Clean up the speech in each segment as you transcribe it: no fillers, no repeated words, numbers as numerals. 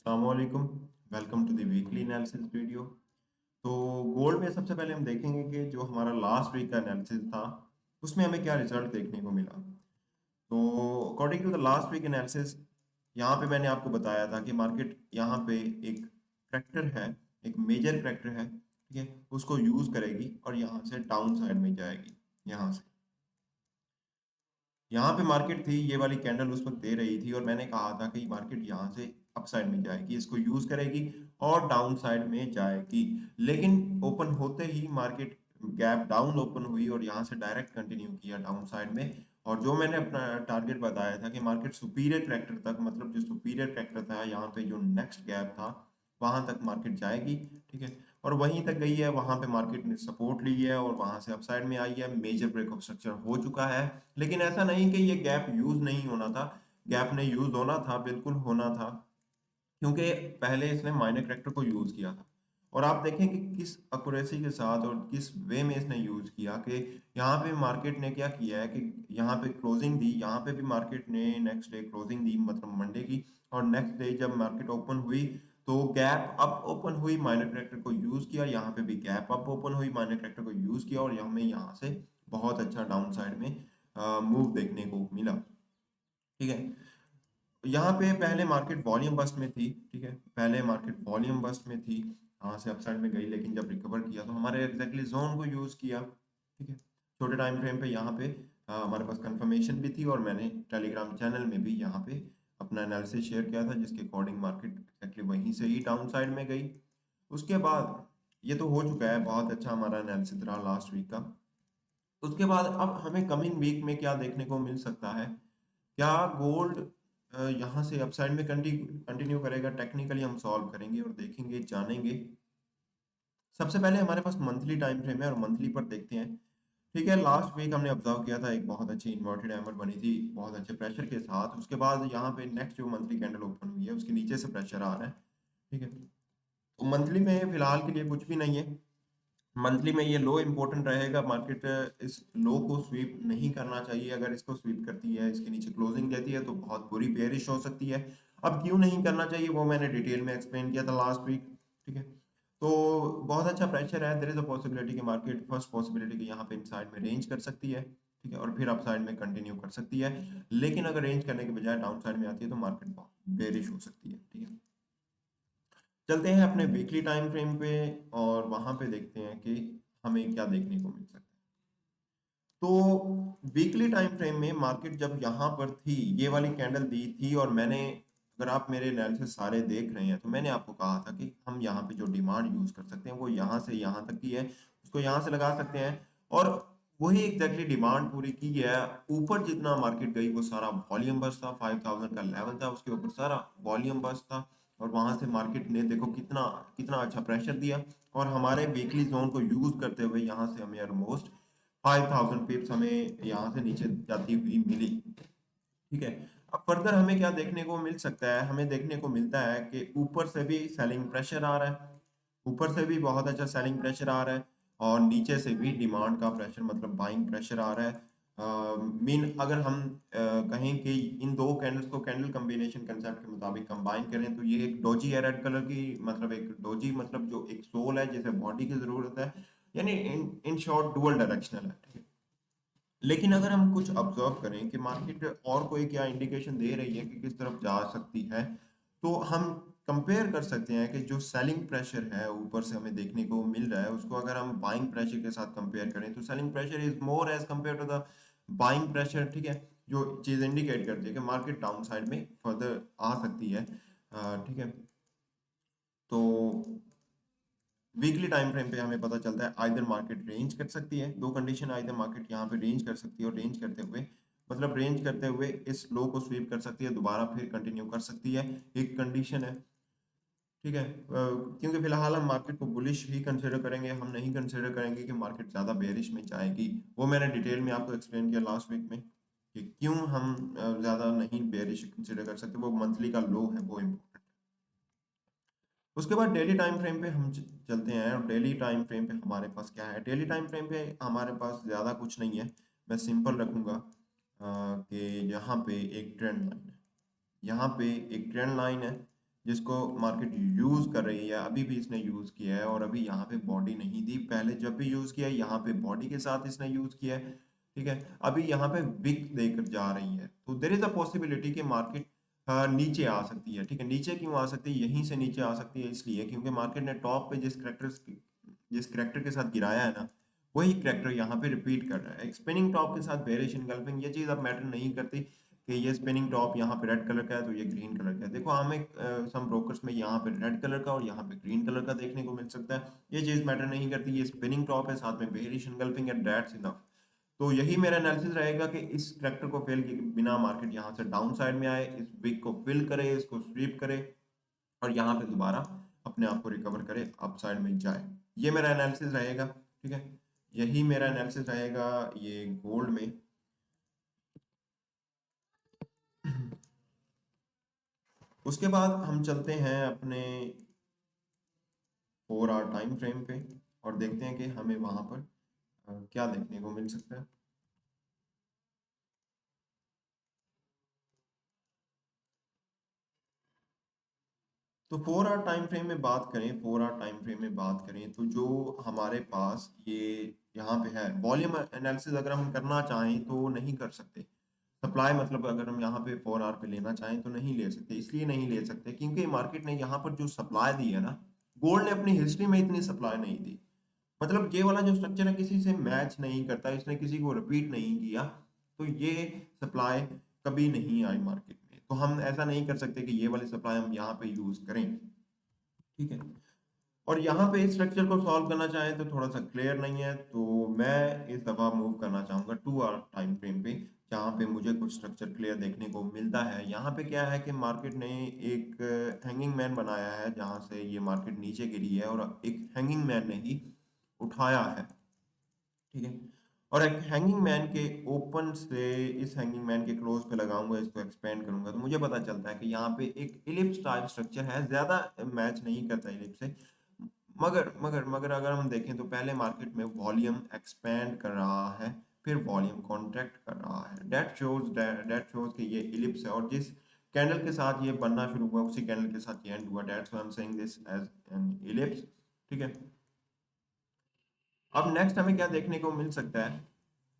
अस्सलामुअलैकुम। Welcome to the weekly analysis video. तो gold में सबसे पहले हम देखेंगे कि जो हमारा लास्ट वीक का एनालिसिस था उसमें हमें क्या रिजल्ट देखने को मिला। तो according to the last week analysis, यहाँ पे मैंने आपको बताया था कि मार्केट यहाँ पे एक करेक्टर है, एक मेजर करेक्टर है, ठीक है, उसको यूज करेगी और यहाँ से डाउन साइड में जाएगी। यहाँ से यहाँ पे मार्केट थी, ये वाली कैंडल उस वक्त दे रही थी और मैंने कहा था कि मार्केट यहाँ से अप साइड में जाएगी, इसको यूज करेगी और डाउन साइड में जाएगी। लेकिन ओपन होते ही मार्केट गैप डाउन ओपन हुई और यहाँ से डायरेक्ट कंटिन्यू किया डाउन साइड में। और जो मैंने अपना टारगेट बताया था कि मार्केट सुपीरियर करेक्टर तक, मतलब जो सुपीरियर करेक्टर था यहाँ पे जो नेक्स्ट गैप था वहां तक मार्केट जाएगी, ठीक है। और वहीं तक गई है, वहां पे मार्केट ने सपोर्ट ली है और वहां से अपसाइड में आई है, मेजर ब्रेक ऑफ स्ट्रक्चर हो चुका है। लेकिन ऐसा नहीं कि ये गैप यूज नहीं होना था, गैप ने यूज होना था, बिल्कुल होना था, क्योंकि पहले इसने माइनर करेक्टर को यूज किया था। और आप देखें कि किस एक्यूरेसी के साथ और किस वे में इसने यूज किया कि यहाँ पे मार्केट ने क्या किया है कि यहाँ पे क्लोजिंग दी, यहाँ पे भी मार्केट ने नेक्स्ट डे क्लोजिंग दी, मतलब मंडे की। और नेक्स्ट डे जब मार्केट ओपन हुई तो गैप अप ओपन हुई, माइनर करेक्टर को यूज किया, यहाँ पे भी गैप अप ओपन हुई, माइनर करेक्टर को यूज किया और हमें यहाँ से बहुत अच्छा डाउन साइड में मूव देखने को मिला, ठीक है। यहाँ पे पहले मार्केट वॉल्यूम बस्ट में थी, ठीक है, पहले मार्केट वॉल्यूम बस्ट में थी, यहाँ से अपसाइड में गई, लेकिन जब रिकवर किया तो हमारे एग्जैक्टली जोन को यूज किया, ठीक है। छोटे टाइम फ्रेम पे यहाँ पे हमारे पास कंफर्मेशन भी थी और मैंने टेलीग्राम चैनल में भी यहाँ पे अपना एनालिसिस शेयर किया था, जिसके अकॉर्डिंग मार्केट एग्जैक्टली वहीं से ही डाउन साइड में गई। उसके बाद ये तो हो चुका है, बहुत अच्छा हमारा एनालिसिस रहा लास्ट वीक का। उसके बाद अब हमें कमिंग वीक में क्या देखने को मिल सकता है, क्या गोल्ड यहाँ से अपसाइड में कंटिन्यू करेगा? टेक्निकली हम सॉल्व करेंगे और देखेंगे, जानेंगे। सबसे पहले हमारे पास मंथली टाइम फ्रेम है और मंथली पर देखते हैं, ठीक है। लास्ट वीक हमने ऑब्जर्व किया था, एक बहुत अच्छी इन्वर्टेड हैमर बनी थी बहुत अच्छे प्रेशर के साथ। उसके बाद यहाँ पे नेक्स्ट जो मंथली कैंडल ओपन हुई है उसके नीचे से प्रेशर आ रहा है, ठीक है। तो मंथली में फिलहाल के लिए कुछ भी नहीं है। मंथली में ये लो इंपॉर्टेंट रहेगा, मार्केट इस लो को स्वीप नहीं करना चाहिए। अगर इसको स्वीप करती है, इसके नीचे क्लोजिंग देती है तो बहुत बुरी बेयरिश हो सकती है। अब क्यों नहीं करना चाहिए वो मैंने डिटेल में एक्सप्लेन किया था लास्ट वीक, ठीक है। तो बहुत अच्छा प्रेशर है, देयर इज अ पॉसिबिलिटी कि मार्केट, फर्स्ट पॉसिबिलिटी कि यहाँ पे इनसाइड में रेंज कर सकती है, ठीक है, और फिर अपसाइड में कंटिन्यू कर सकती है। लेकिन अगर रेंज करने के बजाय डाउन साइड में आती है तो मार्केट बहुत बेयरिश हो सकती है, ठीक है। चलते हैं अपने वीकली टाइम फ्रेम पे और वहां पे देखते हैं कि हमें क्या देखने को मिल सकता है। तो वीकली टाइम फ्रेम में मार्केट जब यहाँ पर थी, ये वाली कैंडल दी थी, और मैंने, अगर आप मेरे एनालिसिस सारे देख रहे हैं तो मैंने आपको कहा था कि हम यहाँ पे जो डिमांड यूज कर सकते हैं वो यहाँ से यहाँ तक की है, उसको यहाँ से लगा सकते हैं। और वही एग्जैक्टली डिमांड पूरी की है। ऊपर जितना मार्केट गई वो सारा वॉल्यूम बस था, 5000 का लेवल था, उसके ऊपर सारा वॉल्यूम बस था। और वहां से मार्केट ने देखो कितना कितना अच्छा प्रेशर दिया और हमारे वीकली जोन को यूज करते हुए यहाँ से हमें ऑलमोस्ट 5000 पिप्स हमें यहाँ से नीचे जाती हुई मिली, ठीक है। अब फर्दर हमें क्या देखने को मिल सकता है? हमें देखने को मिलता है कि ऊपर से भी सेलिंग प्रेशर आ रहा है, ऊपर से भी बहुत अच्छा सेलिंग प्रेशर आ रहा है और नीचे से भी डिमांड का प्रेशर, मतलब बाइंग प्रेशर आ रहा है। मीन अगर हम कहें कि इन दो कैंडल्स को कैंडल कॉम्बिनेशन कंसेप्ट के मुताबिक कंबाइन करें तो ये एक डोजी है रेड कलर की, मतलब एक डोजी, मतलब जो एक सोल है जिसे बॉडी की जरूरत है, यानी इन शॉर्ट डुअल डायरेक्शनल है, ठीक है। लेकिन अगर हम कुछ ऑब्जर्व करें कि मार्केट और कोई क्या इंडिकेशन दे रही है कि किस तरफ जा सकती है, तो हम कंपेयर कर सकते हैं कि जो सेलिंग प्रेशर है ऊपर से हमें देखने को मिल रहा है उसको अगर हम बाइंग प्रेशर के साथ कंपेयर करें तो selling pressure is more as compare to the buying pressure, ठीक है। जो चीज इंडिकेट करती है कि मार्केट डाउन साइड में फर्दर आ सकती है, ठीक है। तो वीकली टाइम फ्रेम पे हमें पता चलता है आइदर मार्केट रेंज कर सकती है, दो कंडीशन, आइदर मार्केट यहाँ पे रेंज कर सकती है और रेंज करते हुए, मतलब रेंज करते हुए इस लो को स्वीप कर सकती है, दोबारा फिर कंटिन्यू कर सकती है, एक कंडीशन है, ठीक है। क्योंकि फिलहाल हम मार्केट को बुलिश ही कंसिडर करेंगे, हम नहीं कंसिडर करेंगे कि मार्केट ज़्यादा बेरिश में जाएगी। वो मैंने डिटेल में आपको एक्सप्लेन किया लास्ट वीक में कि क्यों हम ज़्यादा नहीं बेरिश कंसिडर कर सकते, वो मंथली का लो है वो इम्पोर्टेंट। उसके बाद डेली टाइम फ्रेम पे हम चलते हैं और डेली टाइम फ्रेम पे हमारे पास क्या है? डेली टाइम फ्रेम पे हमारे पास ज़्यादा कुछ नहीं है, मैं सिंपल रखूंगा कि यहाँ पे एक ट्रेंड लाइन है, यहाँ पे एक ट्रेंड लाइन है, जिसको मार्केट यूज कर रही है, अभी भी इसने यूज किया है और अभी यहाँ पे बॉडी नहीं दी। पहले जब भी यूज किया है यहाँ पे बॉडी के साथ इसने यूज किया है, ठीक है। अभी यहाँ पे विक देकर जा रही है, तो देर इज अ पॉसिबिलिटी कि मार्केट नीचे आ सकती है, ठीक है। नीचे क्यों आ सकती है, यहीं से नीचे आ सकती है इसलिए क्योंकि मार्केट ने टॉप पे जिस करेक्टर के साथ गिराया है ना, वही करेक्टर यहाँ पे रिपीट कर रहा है। एक स्पिनिंग टॉप के साथ बेरिश इनगल्फिंग, ये चीज अब मैटर नहीं करती कि ये स्पिनिंग टॉप यहाँ पे रेड कलर का है तो ये ग्रीन कलर का है। देखो हमें सम ब्रोकर्स में यहाँ पे रेड कलर का और यहाँ पे ग्रीन कलर का देखने को मिल सकता है, ये चीज मैटर नहीं करती। ये स्पिनिंग टॉप है, साथ में बेरिश इनगल्फिंग है, दैट्स इनफ। तो यही मेरा एनालिसिस रहेगा कि इस करेक्टर को फेल किए बिना मार्केट यहाँ से डाउन साइड में आए, इस विक को फिल करे, इसको स्वीप करे और यहाँ पे दोबारा अपने आप को रिकवर करे, अप साइड में जाए। ये मेरा एनालिसिस रहेगा, ठीक है। यही मेरा एनालिसिस रहेगा ये गोल्ड में। उसके बाद हम चलते हैं अपने 4 आवर टाइम फ्रेम पे और देखते हैं कि हमें वहां पर क्या देखने को मिल सकता है। तो 4 आवर टाइम फ्रेम में बात करें, 4 आवर टाइम फ्रेम में बात करें तो जो हमारे पास ये यहाँ पे है वॉल्यूम एनालिसिस, अगर हम करना चाहें तो नहीं कर सकते। सप्लाई मतलब अगर हम यहाँ पे 4 आवर पे लेना चाहें तो नहीं ले सकते। इसलिए नहीं ले सकते क्योंकि मार्केट ने यहाँ पर जो सप्लाई दी है ना, गोल्ड ने अपनी हिस्ट्री में इतनी सप्लाई नहीं दी। मतलब ये वाला जो स्ट्रक्चर है किसी से मैच नहीं करता, इसने किसी को रिपीट नहीं किया, तो ये सप्लाई कभी नहीं आई मार्केट में। तो हम ऐसा नहीं कर सकते कि ये वाली सप्लाई हम यहाँ पे यूज करें, ठीक है। और यहाँ पे इस स्ट्रक्चर को सॉल्व करना चाहें तो थोड़ा सा क्लियर नहीं है, तो मैं इस दफा मूव करना चाहूंगा 2 आवर टाइम फ्रेम पे, जहाँ पे मुझे कुछ स्ट्रक्चर क्लियर देखने को मिलता है। यहाँ पे क्या है कि मार्केट ने एक हैंगिंग मैन बनाया है, जहाँ से ये मार्केट नीचे गिरी है और एक हैंगिंग मैन ने ही उठाया है, ठीक है। और एक हैंगिंग मैन के ओपन से इस हैंगिंग मैन के क्लोज पे लगाऊंगा, इसको एक्सपेंड करूंगा, तो मुझे पता चलता है कि यहाँ पे एक इलिप्स टाइप स्ट्रक्चर है, ज्यादा मैच नहीं करता इलिप्स से। मगर अगर हम देखें तो पहले मार्केट में वॉल्यूम एक्सपेंड कर रहा है, फिर वॉल्यूम कॉन्ट्रैक्ट कर रहा है। दैट शोज कि ये इलिप्स है और जिस कैंडल के साथ ये बनना शुरू हुआ उसी कैंडल के साथ ये एंड हुआ। That's why I am saying this as an ellipse, ठीक है। अब नेक्स्ट हमें क्या देखने को मिल सकता है,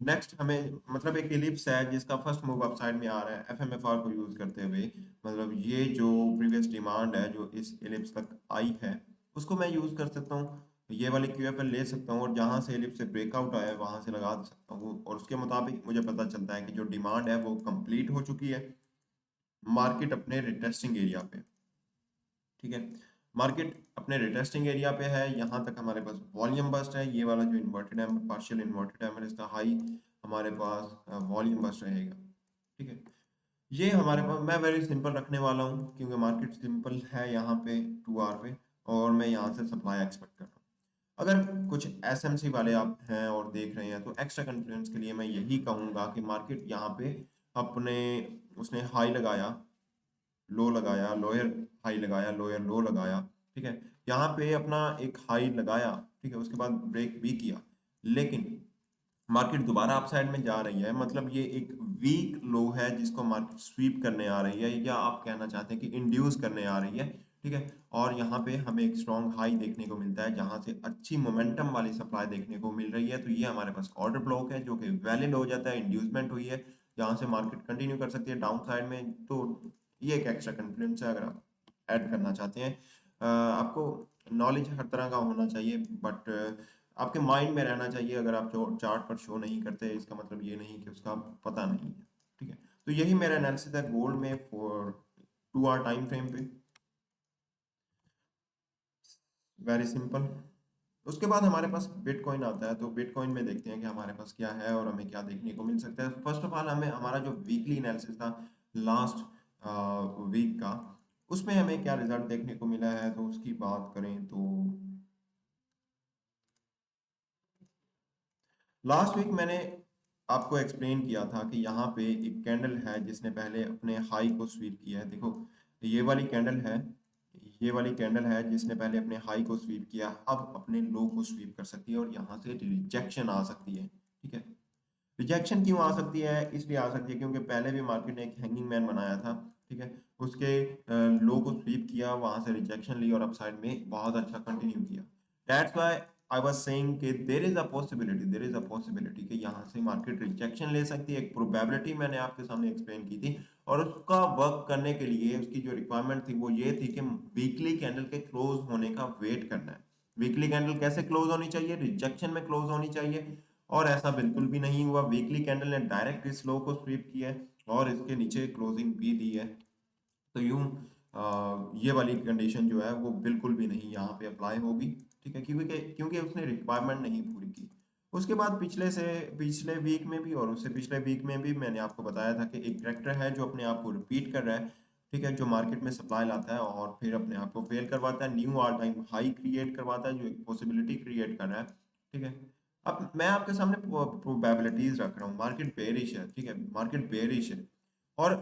नेक्स्ट हमें मतलब एक इलिप्स है जिसका फर्स्ट मूव अप साइड में आ रहा है एफएमएफआर को यूज करते हुए। मतलब ये जो प्रीवियस डिमांड है जो इस इलिप्स तक आई है उसको मैं यूज कर सकता हूँ, ये वाली क्यूएफएल ले सकता हूँ और जहां से इलिप्स से ब्रेकआउट आया है वहां से लगा सकता हूँ और उसके मुताबिक मुझे पता चलता है कि जो डिमांड है वो कंप्लीट हो चुकी है। मार्केट अपने रिटेस्टिंग एरिया पे, ठीक है। मार्केट अपने रिटेस्टिंग एरिया पे है, यहाँ तक हमारे पास वॉल्यूम बस्ट है। ये वाला जो इन्वर्टेड है पार्शियल इन्वर्टेड है इसका हाई हमारे पास वॉल्यूम बस्ट रहेगा, ठीक है। ये हमारे पास मैं वेरी सिंपल रखने वाला हूँ क्योंकि मार्केट सिंपल है यहाँ पे 2 आवर पे, और मैं यहाँ से सप्लाई एक्सपेक्ट कर रहा हूँ। अगर कुछ एसएमसी वाले आप हैं और देख रहे हैं तो एक्स्ट्रा कॉन्फिडेंस के लिए मैं यही कहूंगा कि मार्केट यहाँ पे अपने उसने हाई लगाया, लो लगाया, लोअर हाई लगाया, लोअर लो लगाया, ठीक है। यहाँ पे अपना एक हाई लगाया, ठीक है, उसके बाद ब्रेक भी किया, लेकिन मार्केट दोबारा अपसाइड में जा रही है। मतलब ये एक वीक लो है जिसको मार्केट स्वीप करने आ रही है, या आप कहना चाहते हैं कि इंड्यूस करने आ रही है, ठीक है। और यहाँ पे हमें एक स्ट्रॉन्ग हाई देखने को मिलता है जहां से अच्छी मोमेंटम वाली सप्लाई देखने को मिल रही है। तो ये हमारे पास ऑर्डर ब्लॉक है जो कि वैलिड हो जाता है, इंड्यूसमेंट हुई है जहां से मार्केट कंटिन्यू कर सकती है डाउन साइड में। तो ये एक एक्स्ट्रा कॉन्फिडेंस है अगर आप ऐड करना चाहते हैं। आपको नॉलेज हर तरह का होना चाहिए, बट आपके माइंड में रहना चाहिए। अगर आप जो चार्ट पर शो नहीं करते इसका मतलब ये नहीं कि उसका पता नहीं है, ठीक है। तो यही मेरा एनालिसिस है गोल्ड में फॉर 2 आवर टाइम फ्रेम पे, वेरी सिंपल। उसके बाद हमारे पास बिटकॉइन आता है, तो बिटकॉइन में देखते हैं कि हमारे पास क्या है और हमें क्या देखने को मिल सकता है। फर्स्ट ऑफ ऑल हमें हमारा जो वीकली एनालिसिस था लास्ट वीक का, उसमें हमें क्या रिजल्ट देखने को मिला है, तो उसकी बात करें तो लास्ट वीक मैंने आपको एक्सप्लेन किया था कि यहाँ पे एक कैंडल है जिसने पहले अपने हाई को स्वीप किया है। देखो ये वाली कैंडल है, ये वाली कैंडल है जिसने पहले अपने हाई को स्वीप किया, अब अपने लो को स्वीप कर सकती है और यहाँ से रिजेक्शन आ सकती है, ठीक है। रिजेक्शन क्यों आ सकती है, इसलिए आ सकती है क्योंकि पहले भी मार्केट ने एक हैंगिंग मैन बनाया था, ठीक है। उसके लो को स्वीप किया, वहां से रिजेक्शन ली और अपसाइड में बहुत अच्छा कंटिन्यू किया। That's why I was saying कि देयर इज अ पॉसिबिलिटी कि यहाँ से मार्केट रिजेक्शन ले सकती है। एक प्रोबेबिलिटी मैंने आपके सामने एक्सप्लेन की थी, और उसका वर्क करने के लिए उसकी जो रिक्वायरमेंट थी वो ये थी कि वीकली कैंडल के क्लोज होने का वेट करना है। वीकली कैंडल कैसे क्लोज होनी चाहिए? रिजेक्शन में क्लोज होनी चाहिए, और ऐसा बिल्कुल भी नहीं हुआ। वीकली कैंडल ने डायरेक्ट इस लो को स्वीप किया है और इसके नीचे क्लोजिंग भी दी है। तो यूं ये वाली कंडीशन जो है वो बिल्कुल भी नहीं यहाँ पे अप्लाई होगी, ठीक है, क्योंकि क्योंकि उसने रिक्वायरमेंट नहीं पूरी की। उसके बाद पिछले वीक में भी और उससे पिछले वीक में भी मैंने आपको बताया था कि एक करेक्टर है जो अपने आप को रिपीट कर रहा है, ठीक है, जो मार्केट में सप्लाई लाता है और फिर अपने आप को फेल करवाता है, knew all time high create करवाता है, जो एक पॉसिबिलिटी क्रिएट कर रहा है, ठीक है। अब मैं आपके सामने प्रोबेबिलिटीज रख रहा हूँ। मार्केट बेरिश है, ठीक है, मार्केट बेरिश है, और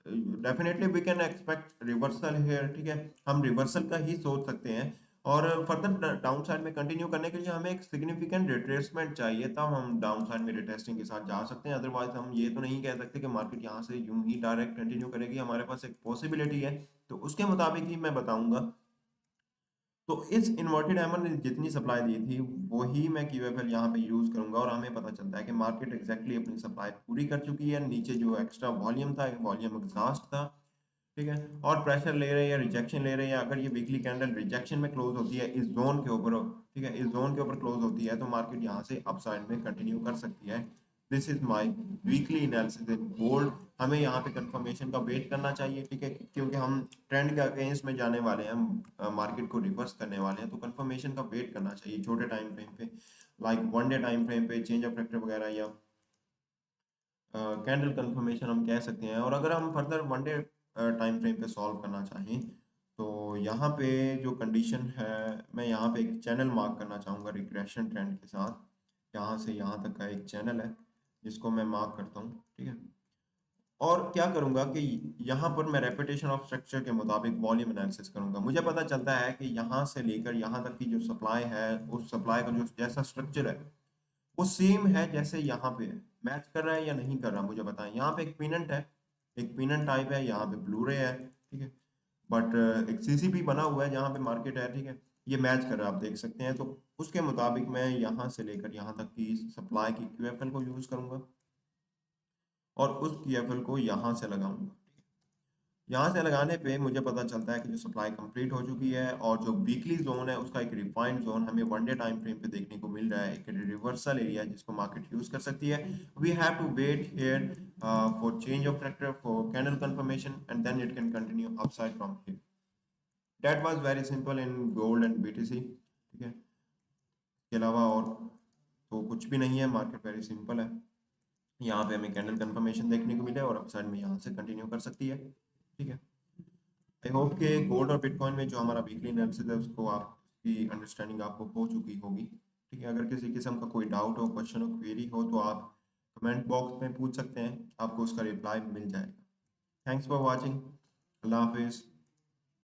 definitely we can expect reversal here, ठीक है, हम रिवर्सल का ही सोच सकते हैं। और फर्दर डाउन साइड में कंटिन्यू करने के लिए हमें एक सिग्निफिकेंट रिट्रेसमेंट चाहिए, तब हम डाउन साइड में रिटेस्टिंग के साथ जा सकते हैं। अदरवाइज हम ये तो नहीं कह सकते कि मार्केट यहाँ से यूं ही डायरेक्ट कंटिन्यू करेगी। हमारे पास एक पॉसिबिलिटी है, तो उसके मुताबिक ही मैं बताऊंगा। तो इस इन्वर्टेड एमर ने जितनी सप्लाई दी थी वही मैं क्यूएफएल यहाँ पे यूज करूंगा, और हमें पता चलता है कि मार्केट एग्जैक्टली अपनी सप्लाई पूरी कर चुकी है। नीचे जो एक्स्ट्रा वॉल्यूम था, वॉल्यूम एग्जॉस्ट था, ठीक है, और प्रेशर ले रही है, रिजेक्शन ले रही है। अगर ये वीकली कैंडल रिजेक्शन में क्लोज होती है इस जोन के ऊपर, ठीक है, इस जोन के ऊपर क्लोज होती है, तो मार्केट यहाँ से अपसाइड में कंटिन्यू कर सकती है। This is my weekly analysis in gold. हमें यहाँ पे कंफर्मेशन का वेट करना चाहिए, ठीक है, क्योंकि हम ट्रेंड के अगेंस्ट में जाने वाले हैं, मार्केट को रिवर्स करने वाले हैं, तो कंफर्मेशन का वेट करना चाहिए छोटे टाइम फ्रेम पे, like one day time frame पे चेंज ऑफ फैक्टर वगैरह, या कैंडल कंफर्मेशन हम कह सकते हैं। और अगर हम further one day time frame पे सॉल्व करना चाहें, तो यहाँ पे जो कंडीशन है, मैं यहाँ पे एक चैनल मार्क करना चाहूँगा रिग्रेशन ट्रेंड के साथ। यहाँ से यहाँ तक का एक चैनल है जिसको मैं मार्क करता हूँ, ठीक है। और क्या करूंगा कि यहाँ पर मैं रेपिटेशन ऑफ स्ट्रक्चर के मुताबिक वॉल्यूम एनालिसिस करूंगा। मुझे पता चलता है कि यहाँ से लेकर यहाँ तक की जो सप्लाई है, उस सप्लाई का जो जैसा स्ट्रक्चर है वो सेम है जैसे यहाँ पे है। मैच कर रहा है या नहीं कर रहा, मुझे बताएं। यहाँ पे एक पिनंट है, एक पिनंट टाइप है, यहाँ पे ब्लू रे है, ठीक है, बट एक सीसीपी बना हुआ है जहाँ पे मार्केट है, ठीक है, ये मैच कर रहा है, आप देख सकते हैं। तो उसके मुताबिक मैं यहाँ से लेकर यहाँ तक की सप्लाई की क्यूएफएल को यूज करूंगा, और उस क्यूएफएल को यहाँ से लगाऊंगा। यहाँ से लगाने पे मुझे पता चलता है कि जो सप्लाई कंप्लीट हो चुकी है, और जो वीकली जोन है उसका एक रिफाइंड जोन हमें वन डे टाइम फ्रेम पे देखने को मिल रहा है, एक रिवर्सल एरिया जिसको मार्केट यूज कर सकती है। We have to wait here for change of character, for candle confirmation, and then it can continue upside from here. That was very simple in gold and BTC, ठीक है। इसके अलावा और तो कुछ भी नहीं है, मार्केट वेरी सिंपल है। यहाँ पे हमें कैंडल कंफर्मेशन देखने को मिले और अपसाइड में यहाँ से कंटिन्यू कर सकती है, ठीक है। आई होप कि गोल्ड और बिटकॉइन में जो हमारा वीकली एनालिसिस है उसको आपकी अंडरस्टैंडिंग आपको हो चुकी होगी, ठीक है। अगर किसी किस्म का कोई डाउट हो, क्वेश्चन हो, क्वेरी हो, तो आप कमेंट बॉक्स में पूछ सकते हैं, आपको उसका रिप्लाई मिल जाएगा। Thanks for watching. अल्लाह हाफिज़।